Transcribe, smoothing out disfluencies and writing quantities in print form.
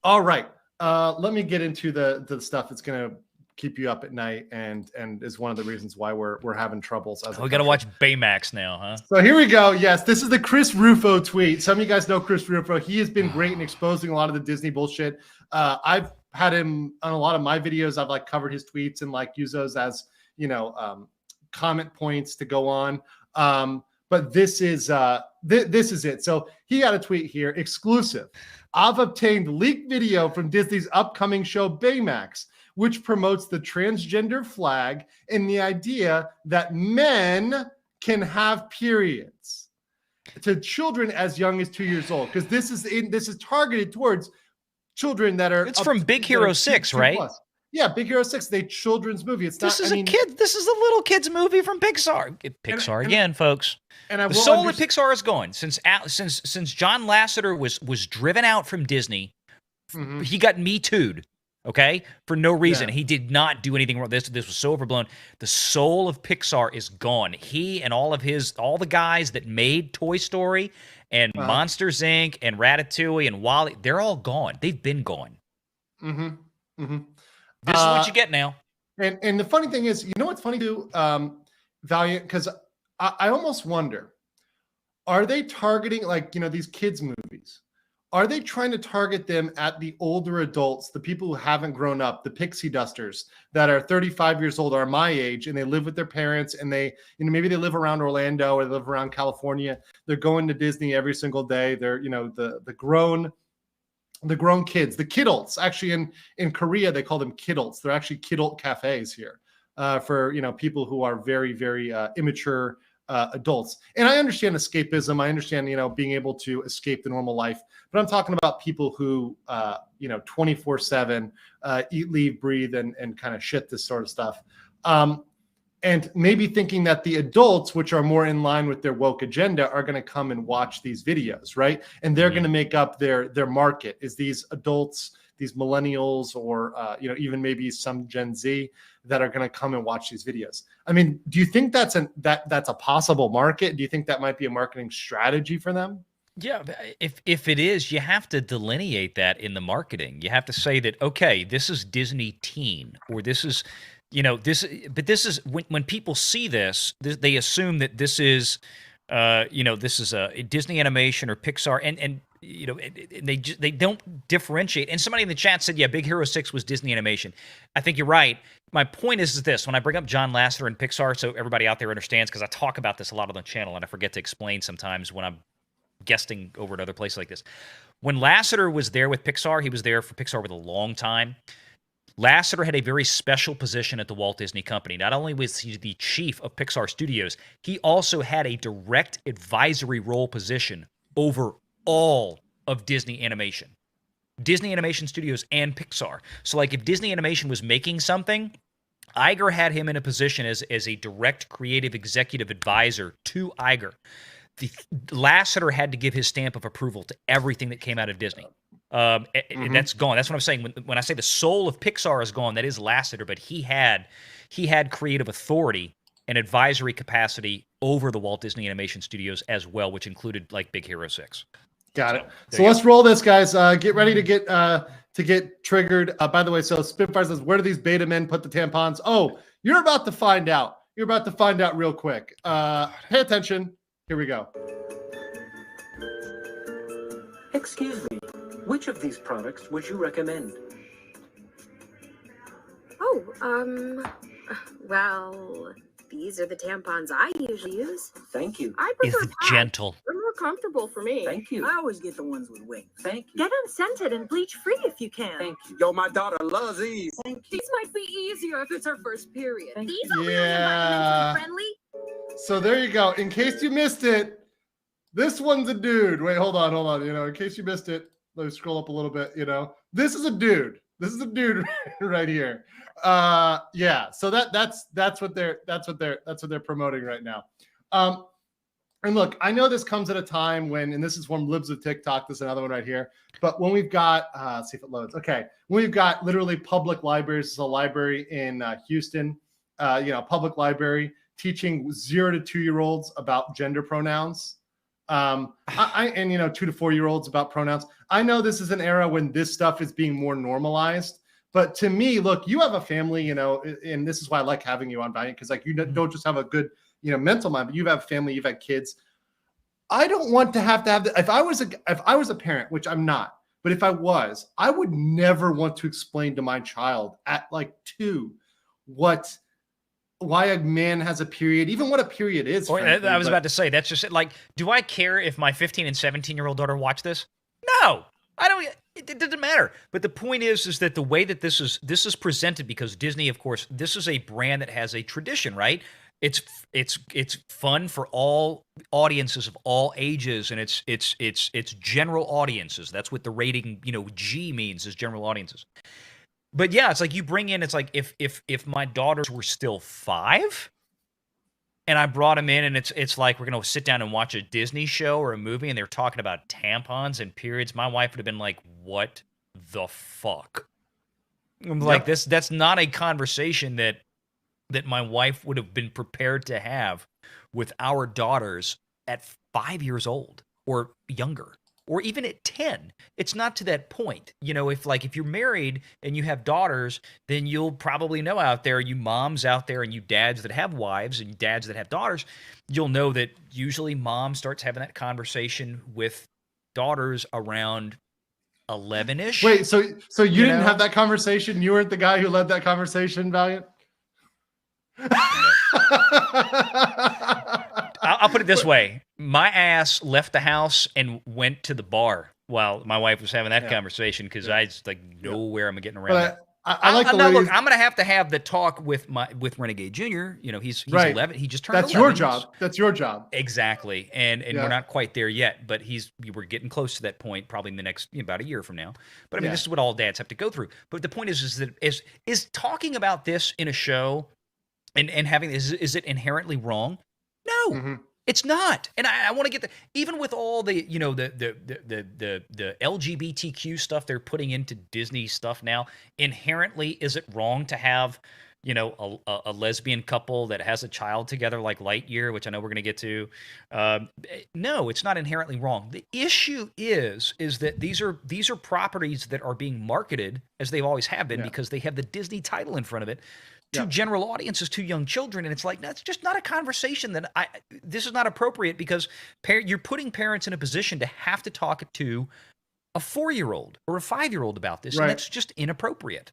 All right. Let me get into the stuff that's going to keep you up at night and is one of the reasons why we're having troubles as a We got to country. watch BAYMAX now, huh? So here we go. Yes, this is the Chris Rufo tweet. Some of you guys know Chris Rufo. He has been great in exposing a lot of the Disney bullshit. I've had him on a lot of my videos. I've like covered his tweets and like use those as, comment points to go on. But this is this is it. So he got a tweet here, exclusive. I've obtained leaked video from Disney's upcoming show BAYMAX, which promotes the transgender flag and the idea that men can have periods to children as young as 2 years old, because this is targeted towards children that are. It's from Big Hero 6, right? Plus. Yeah, Big Hero 6, they children's movie. It's this not. Is This is a little kid's movie from Pixar. Pixar again, folks. And the soul of Pixar is gone since John Lasseter was driven out from Disney. Mm-hmm. He got Me Too'd. Okay, for no reason. Yeah. He did not do anything wrong. This was so overblown. The soul of Pixar is gone. He and all the guys that made Toy Story and Monsters Inc. and Ratatouille and WALL-E, they're all gone. They've been gone. Mm-hmm. Mm-hmm. This is what you get now. And the funny thing is, you know what's funny too, Valiant? Because I almost wonder, are they targeting these kids' movies? Are they trying to target them at the older adults, the people who haven't grown up, the pixie dusters that are 35 years old, are my age, and they live with their parents, and they, maybe they live around Orlando or they live around California. They're going to Disney every single day. They're, the grown kids, the kidults. Actually, in Korea, they call them kidults. They're actually kidult cafes here for, people who are very, very immature adults. And I understand escapism. I understand, being able to escape the normal life. But I'm talking about people who, 24/7 eat, leave, breathe, and kind of shit this sort of stuff. And maybe thinking that the adults, which are more in line with their woke agenda, are going to come and watch these videos, right? And they're going to make up their market. Is these adults, these millennials, or even maybe some Gen Z that are going to come and watch these videos? I mean, do you think that's a possible market? Do you think that might be a marketing strategy for them? Yeah, if it is, you have to delineate that in the marketing. You have to say that, okay, this is Disney teen, or this is, this is when people see this, they assume that this is, this is a Disney animation or Pixar, and they don't differentiate. And somebody in the chat said, yeah, Big Hero 6 was Disney animation. I think you're right. My point is this: when I bring up John Lasseter and Pixar, so everybody out there understands, because I talk about this a lot on the channel, and I forget to explain sometimes when I'm guesting over at other places like this. When Lasseter was there with Pixar, he was there for Pixar with a long time. Lasseter had a very special position at the Walt Disney Company. Not only was he the chief of Pixar Studios, he also had a direct advisory role position over all of Disney Animation. Disney Animation Studios and Pixar. So like if Disney Animation was making something, Iger had him in a position as a direct creative executive advisor to Iger. Lasseter had to give his stamp of approval to everything that came out of Disney. And that's gone. That's what I'm saying. When I say the soul of Pixar is gone, that is Lasseter, but he had creative authority and advisory capacity over the Walt Disney Animation Studios as well, which included like Big Hero 6. Got it. So let's roll this, guys. Get ready to get triggered. By the way, so Spitfire says, where do these beta men put the tampons? Oh, you're about to find out. You're about to find out real quick. Pay attention. Here we go. Excuse me, which of these products would you recommend? Oh, well, these are the tampons I usually use. Thank you. I prefer It's gentle. They're more comfortable for me. Thank you. I always get the ones with wings. Thank you. Get unscented and bleach-free if you can. Thank you. Yo, my daughter loves these. Thank you. These might be easier if it's her first period. Thank These are really environmentally friendly. So there you go. In case you missed it, this one's a dude. Wait, hold on. In case you missed it, let me scroll up a little bit. This is a dude. This is a dude right here. Yeah. So that's what they're promoting right now. And look, I know this comes at a time when, and this is from Libs of TikTok. This is another one right here. But when we've got, let's see if it loads. Okay, when we've got literally public libraries. There's a library in Houston, public library teaching 0 to 2 year olds about gender pronouns. And 2 to 4 year olds about pronouns. I know this is an era when this stuff is being more normalized. But to me, look, you have a family, and this is why I like having you on Valiant, because like you don't just have a good, mental mind, but you have a family, you've had kids. I don't want to have that. If I was a parent, which I'm not, but if I was, I would never want to explain to my child at like 2 why a man has a period, even what a period is. Frankly, I was about to say, that's just like, do I care if my 15 and 17-year-old daughter watch this? No, I don't. It doesn't matter. But the point is that the way that this is presented, because Disney, of course, this is a brand that has a tradition, right? It's fun for all audiences of all ages, and it's general audiences. That's what the rating, G means, is general audiences. But yeah, it's like you bring in, it's like if my daughters were still 5 and I brought them in, and it's like we're going to sit down and watch a Disney show or a movie and they're talking about tampons and periods, my wife would have been like, what the fuck? I'm like, that's not a conversation that my wife would have been prepared to have with our daughters at 5 years old or younger. Or even at 10, it's not to that point. If you're married and you have daughters, then you'll probably know out there, you moms out there and you dads that have wives and dads that have daughters, you'll know that usually mom starts having that conversation with daughters around 11-ish. Wait, so you didn't have that conversation? You weren't the guy who led that conversation, Valiant? I'll put it this way. My ass left the house and went to the bar while my wife was having that conversation, because I just like nowhere I'm getting around that. I like look, I'm going to have the talk with Renegade Jr. He's 11. He just turned 11. That's your job. That's your job. Exactly. And we're not quite there yet, but we're getting close to that point, probably in the next about a year from now. But I mean, this is what all dads have to go through. But the point is that is talking about this in a show and having this, is it inherently wrong? No. Mm-hmm. It's not. And I want to get even with all the, the LGBTQ stuff they're putting into Disney stuff now, inherently, is it wrong to have, a lesbian couple that has a child together like Lightyear, which I know we're going to get to? No, it's not inherently wrong. The issue is that these are properties that are being marketed, as they've always have been, because they have the Disney title in front of it, to general audiences, to young children. And it's like, that's just not a conversation that this is not appropriate, because you're putting parents in a position to have to talk to a 4-year-old or a 5-year-old about this. And that's just inappropriate.